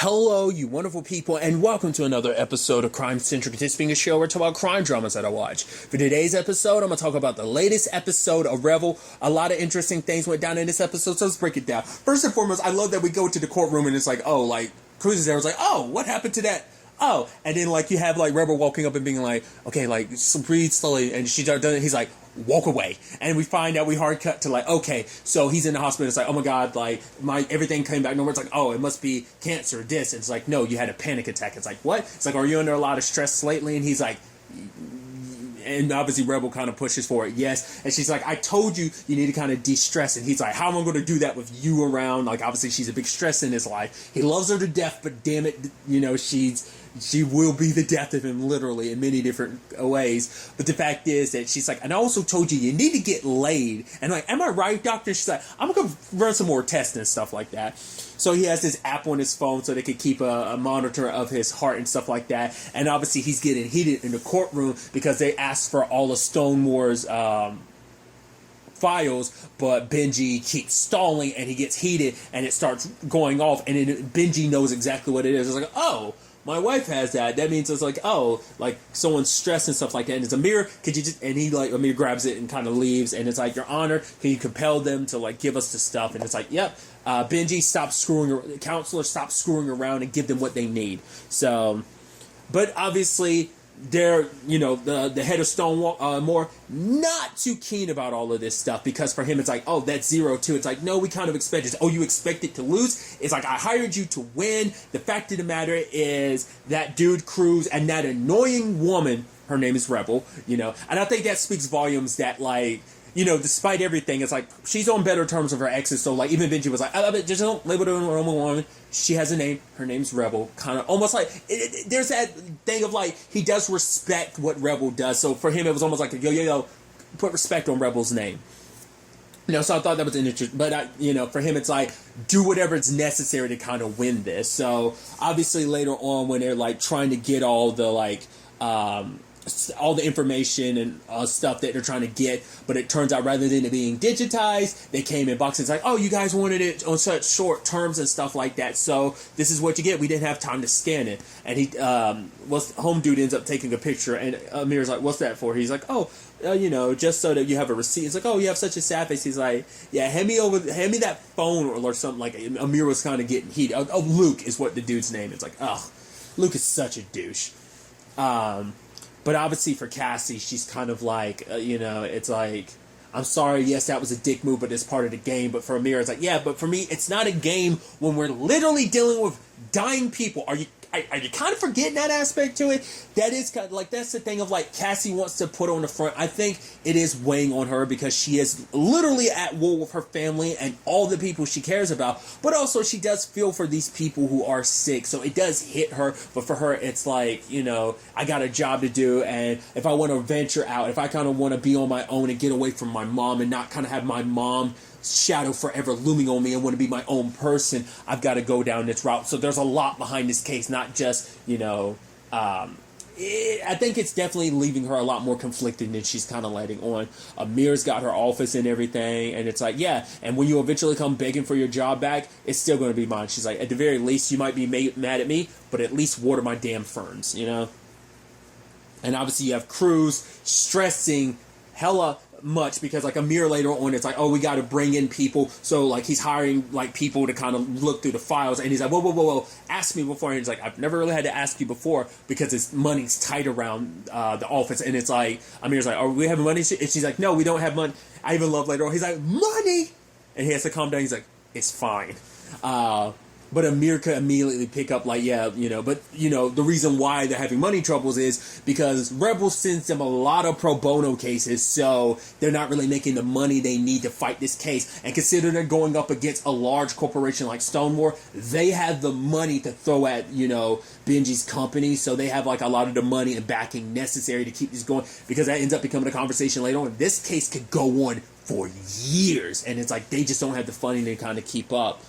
Hello, you wonderful people, and welcome to another episode of Crime Centric. This being a show where I talk about crime dramas that I watch. For today's episode, I'm going to talk about the latest episode of Rebel. A lot of interesting things went down in this episode, so let's break it down. First and foremost, I love that we go to the courtroom and it's like, oh, like, Cruz is there. It's like, oh, what happened to that? Oh, and then like you have like Rebel walking up and being like, okay, like breathe slowly, and she done it. He's like, walk away, and we find out we hard cut to like, okay, so he's in the hospital. It's like, oh my god, like my everything came back normal. It's like, oh, it must be cancer. This. And it's like, no, you had a panic attack. It's like, what? It's like, are you under a lot of stress lately? And he's like. And obviously Rebel kind of pushes for it, yes. And she's like, I told you need to kind of de-stress. And he's like, how am I going to do that with you around? Like, obviously she's a big stress in his life. He loves her to death, but damn it, you know, she will be the death of him, literally, in many different ways. But the fact is that she's like, and I also told you need to get laid. And like, am I right, doctor? She's like, I'm going to run some more tests and stuff like that. So he has this app on his phone so they could keep a monitor of his heart and stuff like that. And obviously he's getting heated in the courtroom because they asked for all of Stonemore's files, but Benji keeps stalling and he gets heated and it starts going off. And then Benji knows exactly what it is. It's like, oh, my wife has that. That means it's like, oh, like someone's stressed and stuff like that. And it's Amir, could you just, and he like, Amir grabs it and kind of leaves. And it's like, Your Honor, can you compel them to like give us the stuff? And it's like, yep. Benji, counselor, stop screwing around and give them what they need. So, but obviously, they're, you know, the head of Stonemore, not too keen about all of this stuff because for him, it's like, oh, that's 0-2. It's like, no, we kind of expect it. Oh, you expect it to lose? It's like, I hired you to win. The fact of the matter is that dude Cruz and that annoying woman, her name is Rebel, you know, and I think that speaks volumes that, like, you know, despite everything, it's like she's on better terms with her exes. So, like, even Benji was like, I love it. Just don't label her a normal woman. She has a name. Her name's Rebel. Kind of almost like there's that thing of like he does respect what Rebel does. So for him, it was almost like yo, put respect on Rebel's name. You know, so I thought that was interesting. But you know, for him, it's like do whatever is necessary to kind of win this. So obviously later on, when they're like trying to get all the like. All the information and stuff that they're trying to get, but it turns out rather than it being digitized, they came in boxes like, oh, you guys wanted it on such short terms and stuff like that, so this is what you get. We didn't have time to scan it. And he, home dude ends up taking a picture, and Amir's like, what's that for? He's like, oh, you know, just so that you have a receipt. It's like, oh, you have such a sad face. He's like, yeah, hand me that phone or something. Like Amir was kind of getting heated. Oh, Luke is what the dude's name is. It's like, oh, Luke is such a douche. But obviously for Cassie, she's kind of like, you know, it's like, I'm sorry, yes, that was a dick move, but it's part of the game. But for Amir, it's like, yeah, but for me, it's not a game when we're literally dealing with dying people. Are you kind of forgetting that aspect to it? That is kind of like, that's the thing of like Cassie wants to put on the front. I think it is weighing on her because she is literally at war with her family and all the people she cares about. But also she does feel for these people who are sick. So it does hit her. But for her, it's like, you know, I got a job to do. And if I want to venture out, if I kind of want to be on my own and get away from my mom and not kind of have my mom shadow forever looming on me and want to be my own person, I've got to go down this route. So there's a lot behind this case, not just, you know, I think it's definitely leaving her a lot more conflicted than she's kind of letting on. Amir's got her office and everything, and it's like, yeah, and when you eventually come begging for your job back, it's still going to be mine. She's like, at the very least, you might be mad at me, but at least water my damn ferns, you know? And obviously you have Cruz stressing hella much because like Amir later on, it's like, oh, we got to bring in people. So like he's hiring like people to kind of look through the files, and he's like, whoa, ask me before. And he's like, I've never really had to ask you before because his money's tight around the office. And it's like, Amir's like, are we having money? And she's like, no, we don't have money. I even love later on, he's like, money, and he has to calm down. He's like, it's fine. But Amir could immediately pick up like, yeah, you know, but, you know, the reason why they're having money troubles is because Rebel sends them a lot of pro bono cases, so they're not really making the money they need to fight this case. And consider they're going up against a large corporation like Stonemore, they have the money to throw at, you know, Benji's company, so they have like a lot of the money and backing necessary to keep this going, because that ends up becoming a conversation later on. This case could go on for years, and it's like they just don't have the funding to kind of keep up.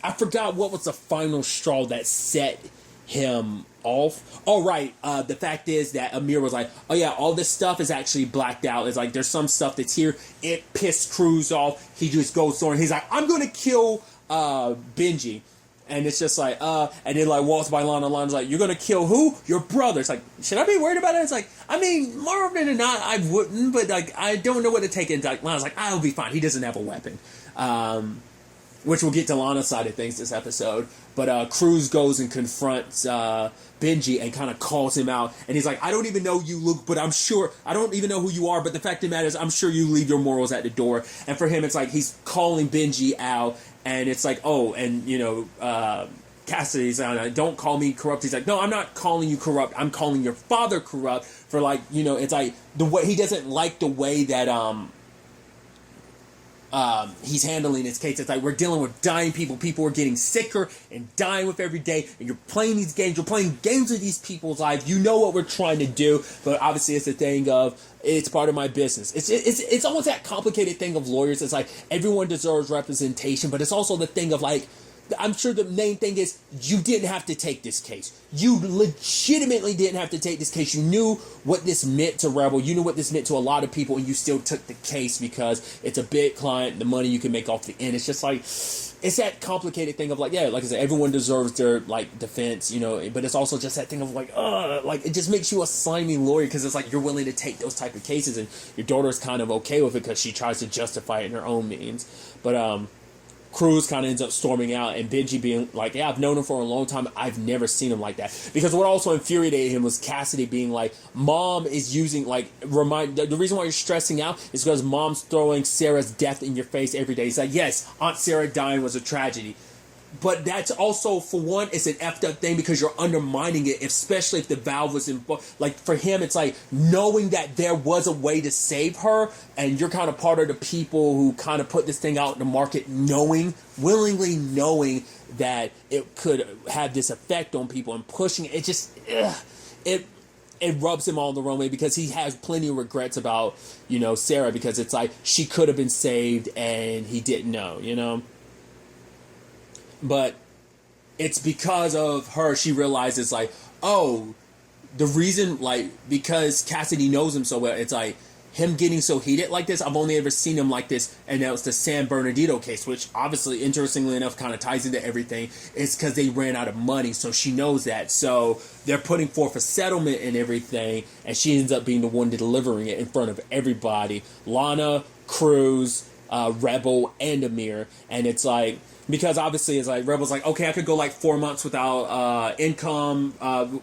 I forgot what was the final straw that set him off. Oh, right. The fact is that Amir was like, oh yeah, all this stuff is actually blacked out. It's like, there's some stuff that's here. It pissed Cruz off. He just goes on. He's like, I'm going to kill Benji. And it's just like, and then like walks by Lana. Lana's like, you're gonna kill who? Your brother. It's like, should I be worried about it? It's like, I mean, more often than not, I wouldn't, but like, I don't know what to take into. Like, Lana's like, I'll be fine. He doesn't have a weapon. Which we'll get to Lana's side of things this episode. But Cruz goes and confronts Benji and kind of calls him out. And he's like, I don't even know you, Luke, but I'm sure, I don't even know who you are, but the fact of the matter is, I'm sure you leave your morals at the door. And for him, it's like he's calling Benji out. And it's like, oh, and, you know, Cassidy's like, don't call me corrupt. He's like, no, I'm not calling you corrupt. I'm calling your father corrupt for, like, you know, it's like the way he doesn't like the way that he's handling his case. It's like we're dealing with dying people. People are getting sicker and dying with every day. And you're playing these games. You're playing games with these people's lives. You know what we're trying to do, but obviously it's a thing of it's part of my business. It's almost that complicated thing of lawyers. It's like everyone deserves representation, but it's also the thing of like, I'm sure the main thing is you didn't have to take this case. You legitimately didn't have to take this case. You knew what this meant to Rebel. You knew what this meant to a lot of people, and you still took the case because it's a big client, the money you can make off the end. It's just like, it's that complicated thing of like, yeah, like I said, everyone deserves their like defense, you know, but it's also just that thing of like it just makes you a slimy lawyer because it's like you're willing to take those type of cases, and your daughter's kind of okay with it because she tries to justify it in her own means. But Cruz kind of ends up storming out, and Benji being like, yeah, I've known him for a long time. I've never seen him like that. Because what also infuriated him was Cassidy being like, Mom is using, like, the reason why you're stressing out is because Mom's throwing Sarah's death in your face every day. He's like, yes, Aunt Sarah dying was a tragedy. But that's also, for one, it's an effed up thing because you're undermining it, especially if the valve was involved. Like, for him, it's like knowing that there was a way to save her, and you're kind of part of the people who kind of put this thing out in the market willingly knowing that it could have this effect on people and pushing it. It just, it rubs him all the wrong way because he has plenty of regrets about, you know, Sarah, because it's like she could have been saved and he didn't know, you know? But it's because of her, she realizes, like, oh, the reason, like, because Cassidy knows him so well, it's like, him getting so heated like this, I've only ever seen him like this, and that was the San Bernardino case, which obviously, interestingly enough, kind of ties into everything. It's because they ran out of money, so she knows that. So they're putting forth a settlement and everything, and she ends up being the one delivering it in front of everybody. Lana, Cruz, Rebel, and Amir, and it's like, because obviously it's like Rebel's like, okay, I could go like 4 months without income,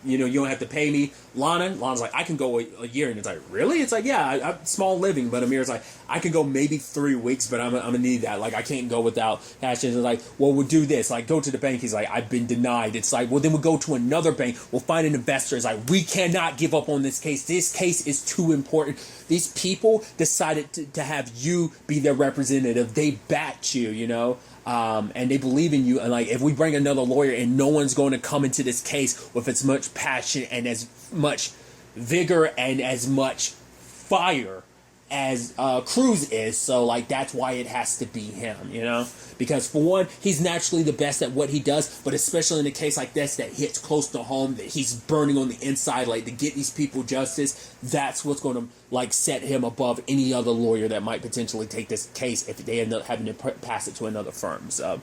you know, you don't have to pay me. Lana's like, I can go a year, and it's like, really? It's like, yeah, I'm small living, but Amir's like, I can go maybe 3 weeks, but I'm gonna need that. Like, I can't go without cash. And it's like, well, we'll do this. Like, go to the bank. He's like, I've been denied. It's like, well, then we'll go to another bank. We'll find an investor. It's like, we cannot give up on this case. This case is too important. These people decided to have you be their representative. They backed you, you know? And they believe in you. And like, if we bring another lawyer and no one's going to come into this case with as much passion and as much vigor and as much fire as Cruz is, so like that's why it has to be him, you know, because for one, he's naturally the best at what he does, but especially in a case like this that hits close to home, that he's burning on the inside, like to get these people justice, that's what's going to like set him above any other lawyer that might potentially take this case if they end up having to pass it to another firm. So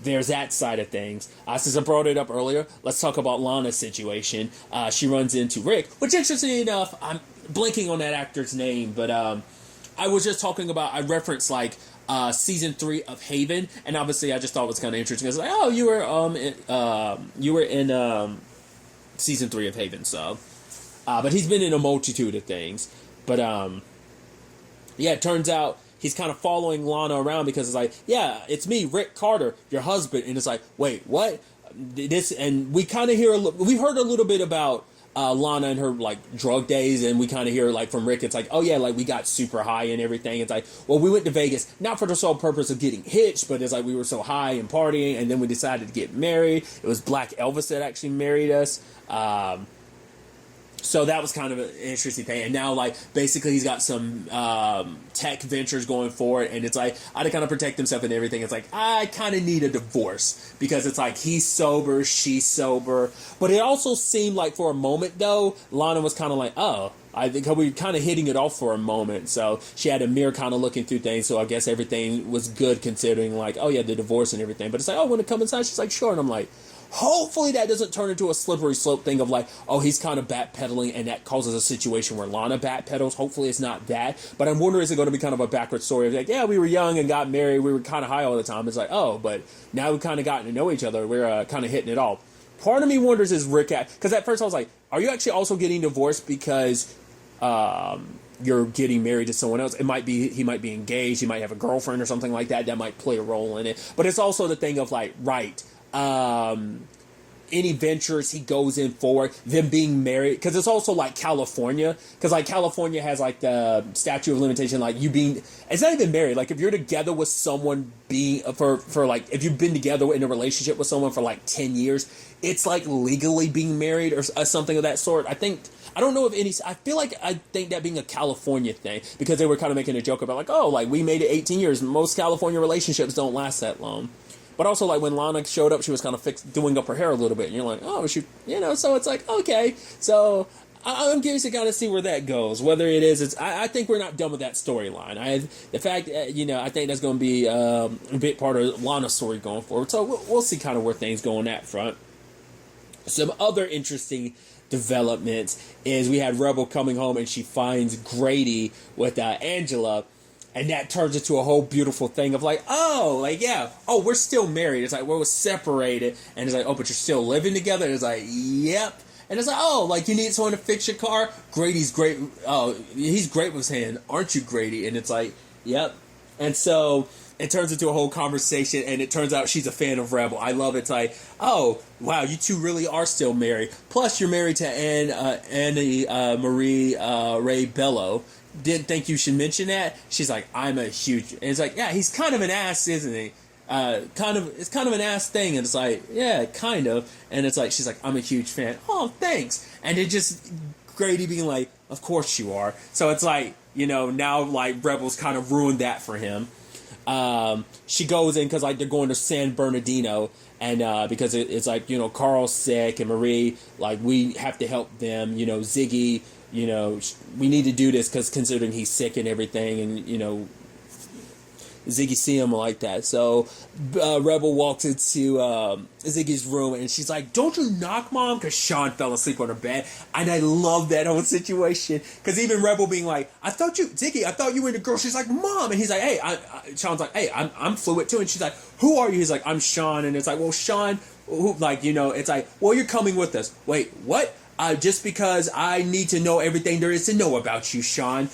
there's that side of things. Since I brought it up earlier, let's talk about Lana's situation. She runs into Rick, which, interestingly enough, I'm blanking on that actor's name, but I was just talking about, I referenced like season 3 of Haven, and obviously I just thought it was kind of interesting. I was like, oh, you were in season 3 of Haven, so but he's been in a multitude of things. But yeah, it turns out he's kind of following Lana around because it's like, yeah, it's me, Rick Carter, your husband. And it's like, wait, what? This, and we kind of we heard a little bit about Lana and her like drug days, and we kind of hear like from Rick, it's like, oh yeah, like we got super high and everything. It's like, well, we went to Vegas not for the sole purpose of getting hitched, but it's like we were so high and partying, and then we decided to get married. It was Black Elvis that actually married us. So that was kind of an interesting thing. And now, like, basically he's got some tech ventures going for it. And it's like, to kind of protect himself and everything, it's like, I kind of need a divorce. Because it's like, he's sober, she's sober. But it also seemed like for a moment, though, Lana was kind of like, oh, I think we were kind of hitting it off for a moment. So she had a mirror kind of looking through things. So I guess everything was good considering like, oh yeah, the divorce and everything. But it's like, oh, when it comes inside, she's like, sure. And I'm like, hopefully that doesn't turn into a slippery slope thing of like, oh, he's kind of backpedaling and that causes a situation where Lana backpedals. Hopefully it's not that. But I'm wondering, is it going to be kind of a backward story of like, yeah, we were young and got married. We were kind of high all the time. It's like, oh, but now we've kind of gotten to know each other. We're kind of hitting it off. Part of me wonders, is Rick at, because at first I was like, are you actually also getting divorced because you're getting married to someone else? He might be engaged. He might have a girlfriend or something like that. That might play a role in it. But it's also the thing of like, right, any ventures he goes in for, them being married, because it's also like California, because like California has like the statute of limitation, like you being, it's not even married, like if you're together with someone being, for like, if you've been together in a relationship with someone for like 10 years, it's like legally being married or something of that sort. I don't know if any, I think that being a California thing, because they were kind of making a joke about like, oh, like we made it 18 years. Most California relationships don't last that long. But also, like, when Lana showed up, she was kind of doing up her hair a little bit. And you're like, oh, so it's like, okay. So I'm curious to kind of see where that goes. Whether it is, I think we're not done with that storyline. I think that's going to be a big part of Lana's story going forward. So we'll see kind of where things go on that front. Some other interesting developments is we had Rebel coming home and she finds Grady with Angela. And that turns into a whole beautiful thing of like, oh, like, yeah, oh, we're still married. It's like, we're separated. And it's like, oh, but you're still living together? And it's like, yep. And it's like, oh, like, you need someone to fix your car? Grady's great. Oh, he's great with his hand. Aren't you, Grady? And it's like, yep. And so it turns into a whole conversation, and it turns out she's a fan of Rebel. I love it. It's like, oh, wow, you two really are still married. Plus, you're married to Annie Marie Ray Bello. Didn't think you should mention that. She's like, I'm a huge, and it's like, yeah, he's kind of an ass, isn't he? It's kind of an ass thing, and it's like, yeah, kind of, and it's like, she's like, I'm a huge fan. Oh, thanks. And it just, Grady being like, of course you are. So it's like, now like Rebel's kind of ruined that for him. She goes in because like they're going to San Bernardino, and because it's like, Carl's sick and Marie, like, we have to help them. Ziggy, we need to do this because considering he's sick and everything, and Ziggy see him like that. So Rebel walks into Ziggy's room and she's like, don't you knock, Mom? Because Sean fell asleep on her bed. And I love that whole situation. Because even Rebel being like, Ziggy, I thought you were the girl. She's like, Mom. And he's like, hey, Sean's like, hey, I'm fluid too. And she's like, who are you? He's like, I'm Sean. And it's like, well, Sean, it's like, well, you're coming with us. Wait, what? Just because I need to know everything there is to know about you, Sean.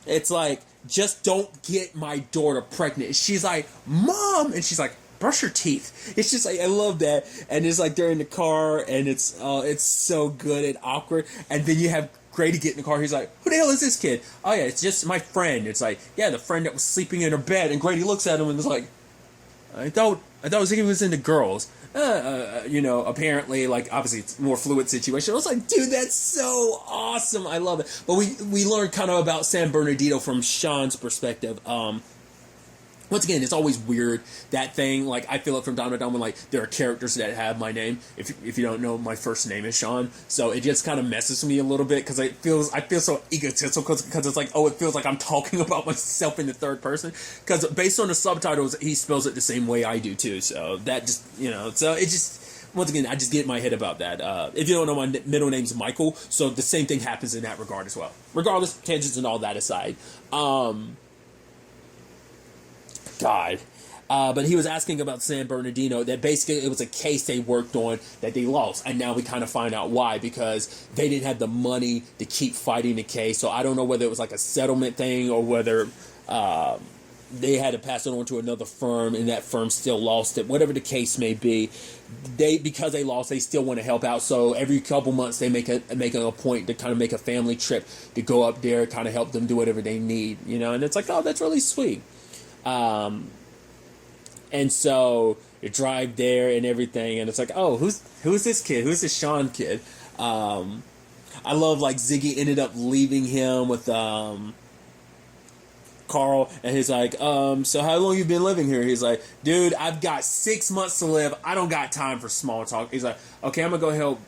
It's like, just don't get my daughter pregnant. She's like, Mom! And she's like, brush your teeth. It's just like, I love that. And it's like they're in the car, and it's so good and awkward. And then you have Grady get in the car. He's like, who the hell is this kid? Oh yeah, it's just my friend. It's like, yeah, the friend that was sleeping in her bed. And Grady looks at him and is like, I thought he was into girls. Apparently, like, obviously it's a more fluid situation. I was like, dude, that's so awesome. I love it. But we learned kind of about San Bernardino from Sean's perspective. Once again, it's always weird, that thing. Like, I feel it from time to time when, like, there are characters that have my name. If you don't know, my first name is Sean. So it just kind of messes with me a little bit because I feel so egotistical because it's like, oh, it feels like I'm talking about myself in the third person. Because based on the subtitles, he spells it the same way I do, too. So that just, so it just, once again, I just get in my head about that. If you don't know, my middle name's Michael. So the same thing happens in that regard as well. Regardless, tangents and all that aside. But he was asking about San Bernardino, that basically it was a case they worked on that they lost. And now we kind of find out why, because they didn't have the money to keep fighting the case. So I don't know whether it was like a settlement thing or whether they had to pass it on to another firm and that firm still lost it. Whatever the case may be, because they lost, they still want to help out. So every couple months they make a point to kind of make a family trip to go up there, kind of help them do whatever they need, and it's like, oh, that's really sweet. And so you drive there and everything, and it's like, oh, who's this kid? Who's this Sean kid? I love, like, Ziggy ended up leaving him with Carl, and he's like, so how long you been living here? He's like, dude, I've got 6 months to live. I don't got time for small talk. He's like, okay, I'm gonna go help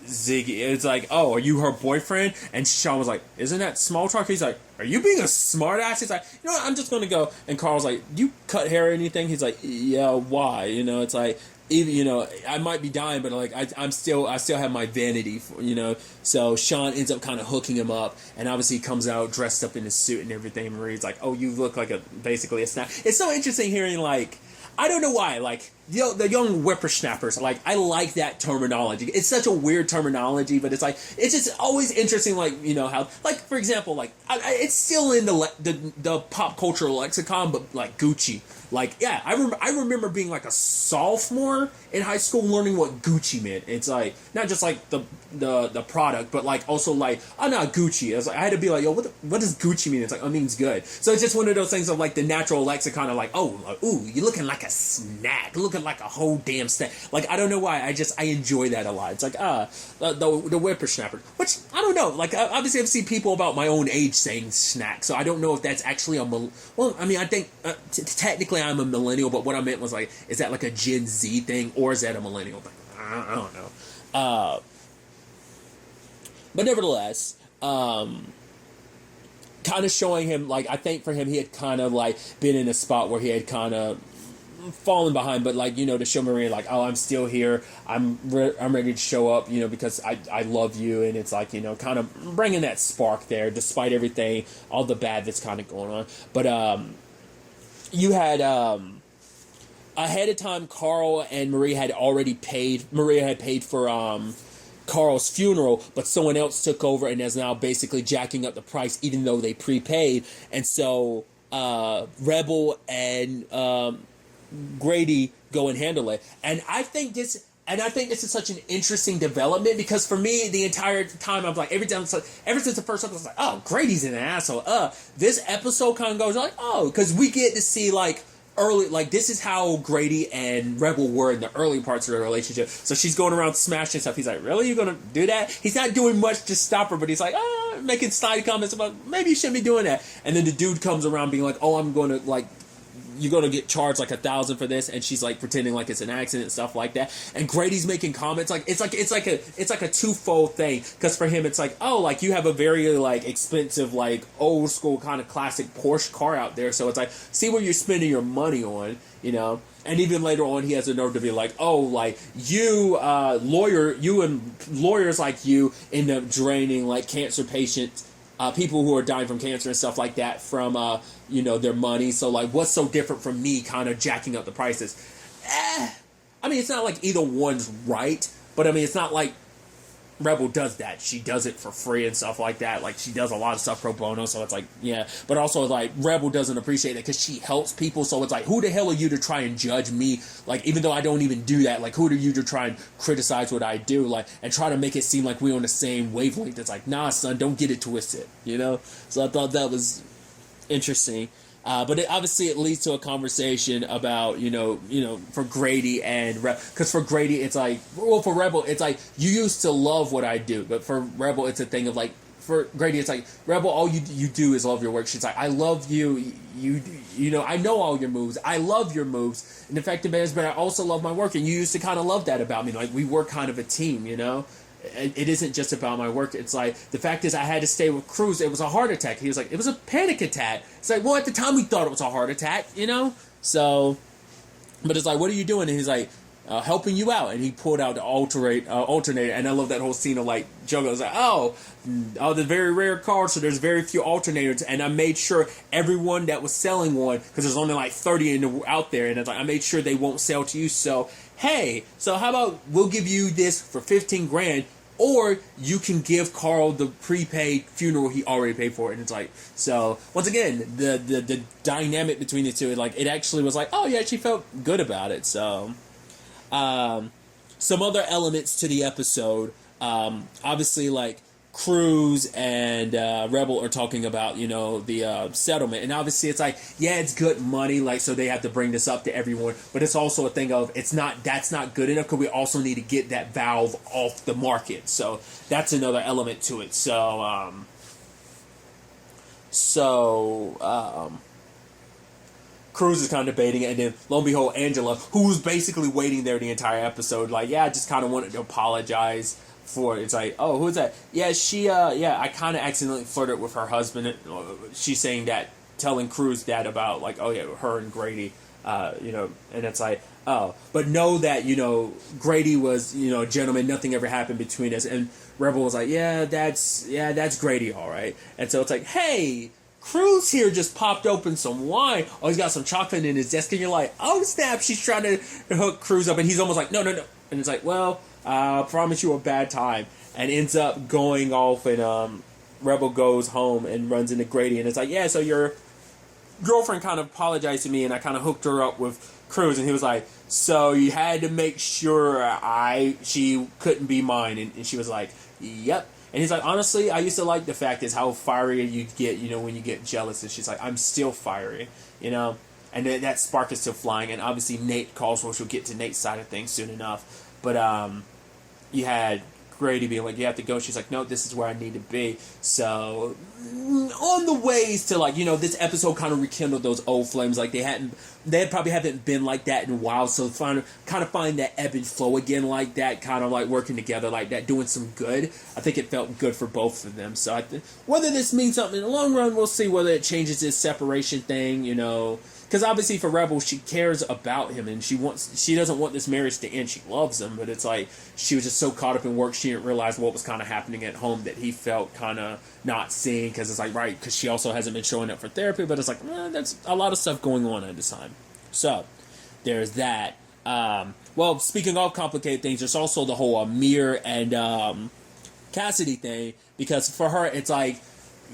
Ziggy, it's like, oh, are you her boyfriend? And Sean was like, isn't that small talk? He's like, are you being a smart ass? He's like, you know what, I'm just gonna go. And Carl's like, do you cut hair or anything? He's like, yeah, why? You know, it's like, even, you know, I might be dying, but like, I still have my vanity, you know. So Sean ends up kind of hooking him up, and obviously he comes out dressed up in his suit and everything. And Marie's like, oh, you look like basically a snack. It's so interesting hearing, like, I don't know why, like, the young whippersnappers, like, I like that terminology. It's such a weird terminology, but it's like, it's just always interesting, like, you know, how, like, for example, like, it's still in the pop culture lexicon, but, like, Gucci. Like, yeah, I remember being, like, a sophomore in high school learning what Gucci meant. It's, like, not just, like, the product, but, like, also, like, oh, no, Gucci. I had to be like, yo, what does Gucci mean? It's like, oh, it means good. So it's just one of those things of, like, the natural lexicon of, like, oh, like, ooh, you're looking like a snack. Looking like a whole damn snack. Like, I don't know why. I enjoy that a lot. It's like, the whippersnapper. Which, I don't know. Like, obviously I've seen people about my own age saying snack, so I don't know if that's actually well, I mean, I think, technically I'm a millennial, but what I meant was, like, is that like a Gen Z thing, or is that a millennial thing? I don't know. But nevertheless, kind of showing him, like, I think for him, he had kind of, like, been in a spot where he had kind of fallen behind, but, like, you know, to show Maria, like, oh, I'm still here, I'm ready to show up, you know, because I love you, and it's like, you know, kind of bringing that spark there, despite everything, all the bad that's kind of going on. But, you had, ahead of time, Carl and Maria had paid for, Carl's funeral, but someone else took over and is now basically jacking up the price, even though they prepaid, and so, Rebel and, Grady go and handle it. And I think this is such an interesting development, because for me, the entire time, I'm like, ever since the first episode, I was like, oh, Grady's an asshole. This episode kind of goes like, oh, because we get to see, like, early, like, this is how Grady and Rebel were in the early parts of their relationship. So she's going around smashing stuff. He's like, really? You're gonna do that? He's not doing much to stop her, but he's like, making snide comments about, maybe you shouldn't be doing that. And then the dude comes around being like, oh, I'm going to, like, you're going to get charged like $1,000 for this, and she's like pretending like it's an accident and stuff like that. And Grady's making comments like it's like a twofold thing, because for him it's like, oh, like, you have a very, like, expensive, like, old school kind of classic Porsche car out there, so it's like, see what you're spending your money on, you know. And even later on, he has the nerve to be like, oh, like, you and lawyers like you end up draining, like, cancer patients, people who are dying from cancer and stuff like that from, you know, their money. So, like, what's so different from me kind of jacking up the prices? I mean, it's not like either one's right, but I mean, it's not like Rebel does that. She does it for free and stuff like that. Like, she does a lot of stuff pro bono, so it's like, yeah. But also, like, Rebel doesn't appreciate it because she helps people, so it's like, who the hell are you to try and judge me? Like, even though I don't even do that, like, who are you to try and criticize what I do? Like, and try to make it seem like we're on the same wavelength. It's like, nah, son, don't get it twisted, you know? So I thought that was interesting. But it leads to a conversation about, you know, for Grady and because for Grady it's like, well, for Rebel it's like, you used to love what I do, but for Rebel it's a thing of like, for Grady it's like, Rebel, all you do is love your work. She's like, I love you, you know, I know all your moves, I love your moves, and the fact of it is, but I also love my work, and you used to kind of love that about me, like, we were kind of a team, you know. It isn't just about my work. It's like, the fact is I had to stay with Cruz. It was a heart attack. He was like, it was a panic attack. It's like, well, at the time we thought it was a heart attack, you know? So, but it's like, what are you doing? And he's like, helping you out. And he pulled out the alternator. And I love that whole scene of, like, Jogo was like, oh, the very rare cars, so there's very few alternators. And I made sure everyone that was selling one, because there's only like 30 out there, and it's like, I made sure they won't sell to you. So, hey, so how about we'll give you this for $15,000, or you can give Carl the prepaid funeral he already paid for. And it's like, so once again, the dynamic between the two, like, it actually was like, oh yeah, she felt good about it. So, some other elements to the episode, obviously, like, Cruz and Rebel are talking about, you know, the settlement, and obviously it's like, yeah, it's good money, like, so they have to bring this up to everyone, but it's also a thing of, that's not good enough, because we also need to get that valve off the market, so that's another element to it. Cruz is kind of debating it, and then lo and behold, Angela, who was basically waiting there the entire episode, like, yeah, I just kind of wanted to apologize for it. It's like, oh, who's that? Yeah, I kind of accidentally flirted with her husband. She's saying that, telling Cruz that about, like, oh yeah, her and Grady, and it's like, oh, but know that, Grady was, a gentleman, nothing ever happened between us. And Rebel was like, that's Grady, all right. And so it's like, hey, Cruz here just popped open some wine. Oh, he's got some chocolate in his desk, and you're like, oh snap, she's trying to hook Cruz up, and he's almost like, no. And it's like, well, I promise you a bad time. And ends up going off, and Rebel goes home and runs into Grady, and it's like, yeah, so your girlfriend kind of apologized to me, and I kind of hooked her up with Cruz. And he was like, so you had to make sure she couldn't be mine. And she was like, yep. And he's like, honestly, I used to like the fact is how fiery you get, when you get jealous. And she's like, I'm still fiery, and then that spark is still flying. And obviously Nate calls, which we'll get to Nate's side of things soon enough. But you had Grady being like, you have to go. She's like, no, this is where I need to be. So on the ways to, like, this episode kind of rekindled those old flames. Like they probably haven't been like that in a while. So find that ebb and flow again like that, kind of like working together like that, doing some good. I think it felt good for both of them. So whether this means something in the long run, we'll see. Whether it changes this separation thing, because obviously for Rebel, she cares about him, and she doesn't want this marriage to end. She loves him, but it's like she was just so caught up in work, she didn't realize what was kind of happening at home that he felt kind of not seeing. Because it's like, right, because she also hasn't been showing up for therapy, but it's like, that's a lot of stuff going on at this time. So there's that. Well, speaking of complicated things, there's also the whole Amir and Cassidy thing, because for her, it's like,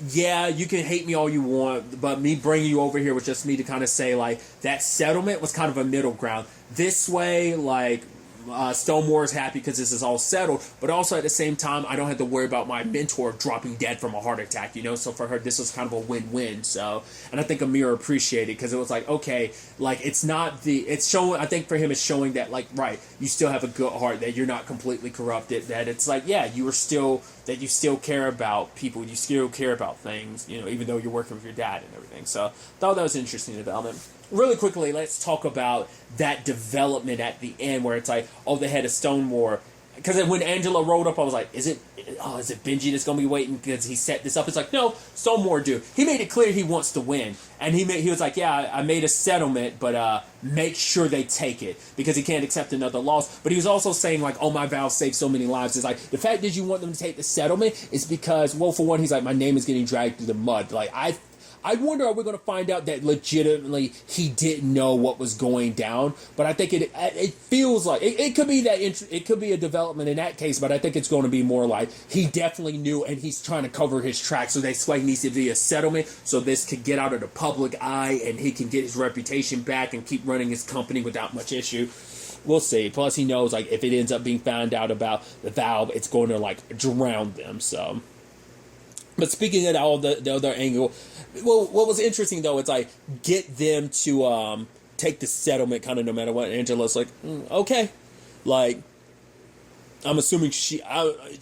yeah, you can hate me all you want, but me bringing you over here was just me to kind of say, like, that settlement was kind of a middle ground. This way, like, Stonemore is happy because this is all settled, but also at the same time, I don't have to worry about my mentor dropping dead from a heart attack, So for her, this was kind of a win-win. So, and I think Amir appreciated, because it was like, okay, like, it's showing, I think for him, it's showing that, like, right, you still have a good heart, that you're not completely corrupted, that it's like, yeah, you still care about people, you still care about things, even though you're working with your dad and everything. So I thought that was an interesting development. Really quickly, let's talk about that development at the end where it's like, oh, the head of Stonemore. Because when Angela rolled up, I was like, is it Benji that's going to be waiting because he set this up? It's like, no, Stonemore do. He made it clear he wants to win. And he was like, yeah, I made a settlement, but make sure they take it, because he can't accept another loss. But he was also saying, like, oh, my vow saved so many lives. It's like, the fact that you want them to take the settlement is because, well, for one, he's like, my name is getting dragged through the mud. Like, I wonder, are we going to find out that legitimately he didn't know what was going down? But I think it feels like it could be that it could be a development in that case. But I think it's going to be more like he definitely knew, and he's trying to cover his tracks. So that's why he needs to be a settlement, so this could get out of the public eye, and he can get his reputation back and keep running his company without much issue. We'll see. Plus, he knows, like, if it ends up being found out about the valve, it's going to, like, drown them. So. But speaking of all the other angle, well, what was interesting, though, it's like, get them to take the settlement kind of no matter what. Angela's like, okay. Like, I'm assuming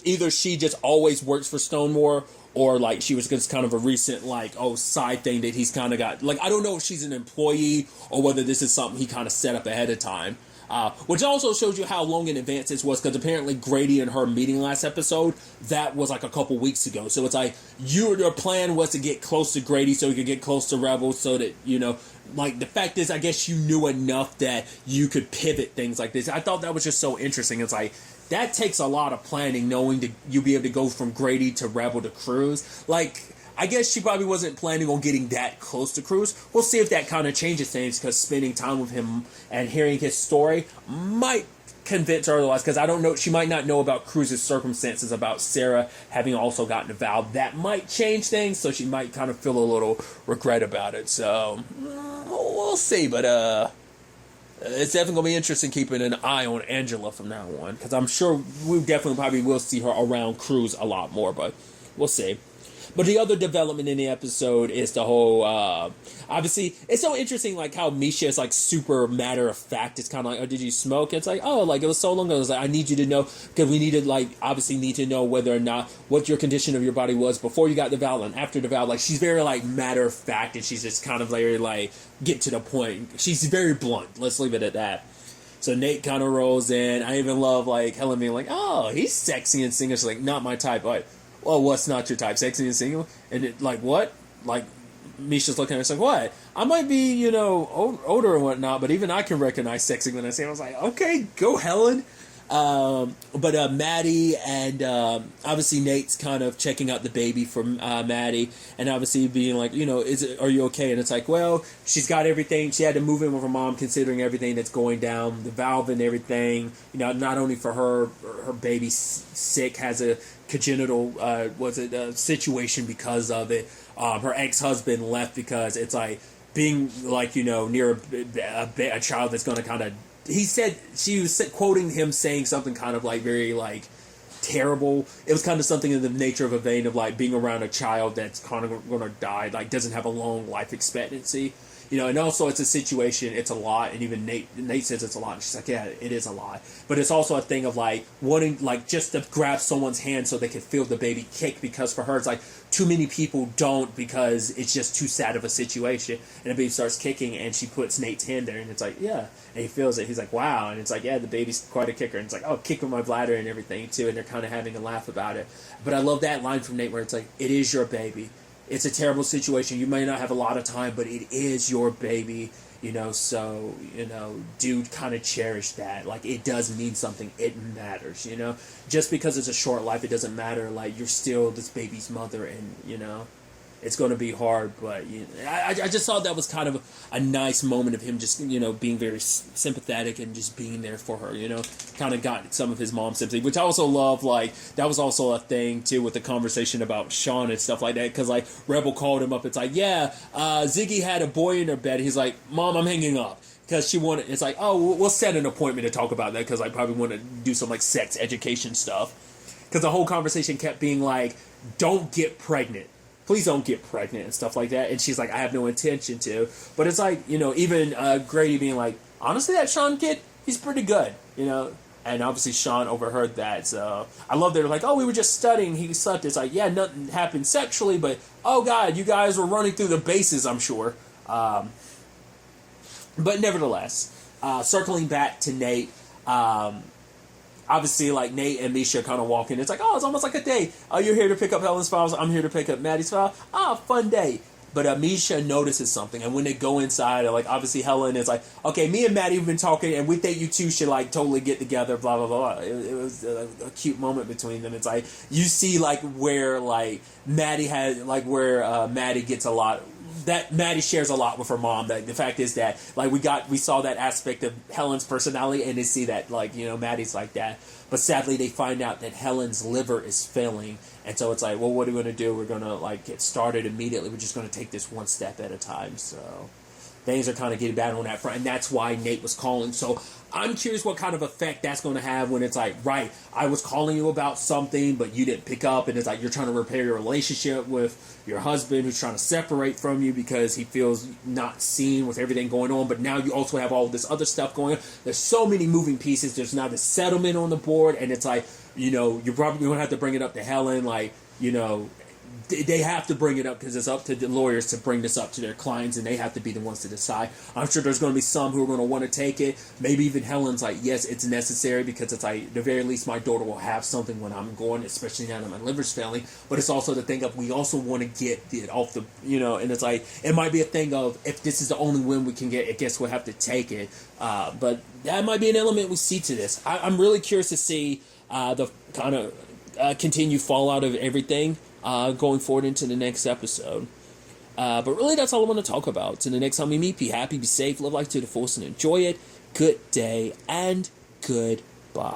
either she just always works for Stonemore, or, like, she was just kind of a recent, like, side thing that he's kind of got. Like, I don't know if she's an employee or whether this is something he kind of set up ahead of time. Which also shows you how long in advance this was, because apparently Grady and her meeting last episode, that was like a couple weeks ago. So it's like, your plan was to get close to Grady so you could get close to Rebel, so that, like, the fact is, I guess you knew enough that you could pivot things like this. I thought that was just so interesting. It's like, that takes a lot of planning, knowing that you'll be able to go from Grady to Rebel to Cruz. Like, I guess she probably wasn't planning on getting that close to Cruz. We'll see if that kind of changes things, because spending time with him and hearing his story might convince her otherwise, because I don't know, she might not know about Cruz's circumstances about Sarah having also gotten a vow. That might change things, so she might kind of feel a little regret about it. So, we'll see, but it's definitely going to be interesting keeping an eye on Angela from now on, because I'm sure we definitely probably will see her around Cruz a lot more, but we'll see. But the other development in the episode is the whole, obviously, it's so interesting, like, how Misha is, like, super matter-of-fact. It's kind of like, oh, did you smoke? It's like, oh, like, it was so long ago. It was like, I need you to know, because we needed, like, obviously need to know whether or not, what your condition of your body was before you got the vow and after the vow. Like, she's very, like, matter-of-fact, and she's just kind of very, like, get to the point. She's very blunt. Let's leave it at that. So Nate kind of rolls in. I even love like Helen being like, "Oh, he's sexy and single." She's like, "Not my type." Like, well, what's not your type? Sexy and single? And it, like, what? Like, Misha's looking at her. It's like, what? I might be, older and whatnot, but even I can recognize sexy when I see it. I was like, okay, go Helen. But Maddie and obviously Nate's kind of checking out the baby from Maddie, and obviously being like, are you okay? And it's like, well, she's got everything. She had to move in with her mom, considering everything that's going down, the valve and everything. Not only for her baby's sick, has a congenital situation because of it. Her ex-husband left because it's like being like near a child that's going to kind of. He said she was quoting him saying something kind of like very like terrible. It was kind of something in the nature of a vein of like being around a child that's kind of going to die, like doesn't have a long life expectancy. And also it's a situation, it's a lot, and even Nate says it's a lot, and she's like, yeah, it is a lot. But it's also a thing of like wanting like just to grab someone's hand so they can feel the baby kick, because for her it's like too many people don't, because it's just too sad of a situation. And the baby starts kicking, and she puts Nate's hand there, and it's like, yeah, and he feels it. He's like, wow, and it's like, yeah, the baby's quite a kicker, and it's like, oh, kick with my bladder and everything too, and they're kind of having a laugh about it. But I love that line from Nate where it's like, it is your baby. It's a terrible situation. You may not have a lot of time, but it is your baby, so, do kind of cherish that. Like, it does mean something. It matters, Just because it's a short life, it doesn't matter. Like, you're still this baby's mother, and, it's going to be hard, but I just thought that was kind of a nice moment of him just, being very sympathetic and just being there for her, kind of got some of his mom's sympathy, which I also love. Like, that was also a thing, too, with the conversation about Sean and stuff like that, because, like, Rebel called him up. It's like, yeah, Ziggy had a boy in her bed. He's like, Mom, I'm hanging up. Because she wanted, it's like, oh, we'll set an appointment to talk about that, because I probably want to do some, like, sex education stuff. Because the whole conversation kept being like, don't get pregnant. Please don't get pregnant and stuff like that. And she's like, I have no intention to. But it's like, even Grady being like, honestly, that Sean kid, he's pretty good, And obviously Sean overheard that. So I love they're like, oh, we were just studying. He slept. It's like, yeah, nothing happened sexually. But, oh, God, you guys were running through the bases, I'm sure. But nevertheless, circling back to Nate, obviously, like, Nate and Misha kind of walk in. It's like, oh, it's almost like a date. Oh, you're here to pick up Helen's files. I'm here to pick up Maddie's file. Fun day. But Misha notices something. And when they go inside, like, obviously Helen is like, okay, me and Maddie have been talking, and we think you two should, like, totally get together, blah, blah, blah. It was a cute moment between them. It's like, you see, like, where, like, Maddie gets a lot. That Maddie shares a lot with her mom. That the fact is that, like, we saw that aspect of Helen's personality, and they see that, like, Maddie's like that. But sadly, they find out that Helen's liver is failing, and so it's like, well, what are we going to do? We're going to, like, get started immediately. We're just going to take this one step at a time. So things are kind of getting bad on that front, and that's why Nate was calling. So I'm curious what kind of effect that's going to have when it's like, right, I was calling you about something, but you didn't pick up, and it's like you're trying to repair your relationship with your husband who's trying to separate from you because he feels not seen with everything going on, but now you also have all this other stuff going on. There's so many moving pieces. There's now the settlement on the board, and it's like, you're probably going to have to bring it up to Helen, like, they have to bring it up because it's up to the lawyers to bring this up to their clients, and they have to be the ones to decide. I'm sure there's going to be some who are going to want to take it. Maybe even Helen's like, yes, it's necessary because it's like, at the very least, my daughter will have something when I'm going, especially now that my liver's failing. But it's also the thing of, we also want to get it off the, and it's like, it might be a thing of, if this is the only win we can get, I guess we'll have to take it. But that might be an element we see to this. I'm really curious to see the kind of continued fallout of everything. Going forward into the next episode. But really, that's all I want to talk about. Till the next time we meet, be happy, be safe, live life to the fullest, and enjoy it. Good day, and goodbye.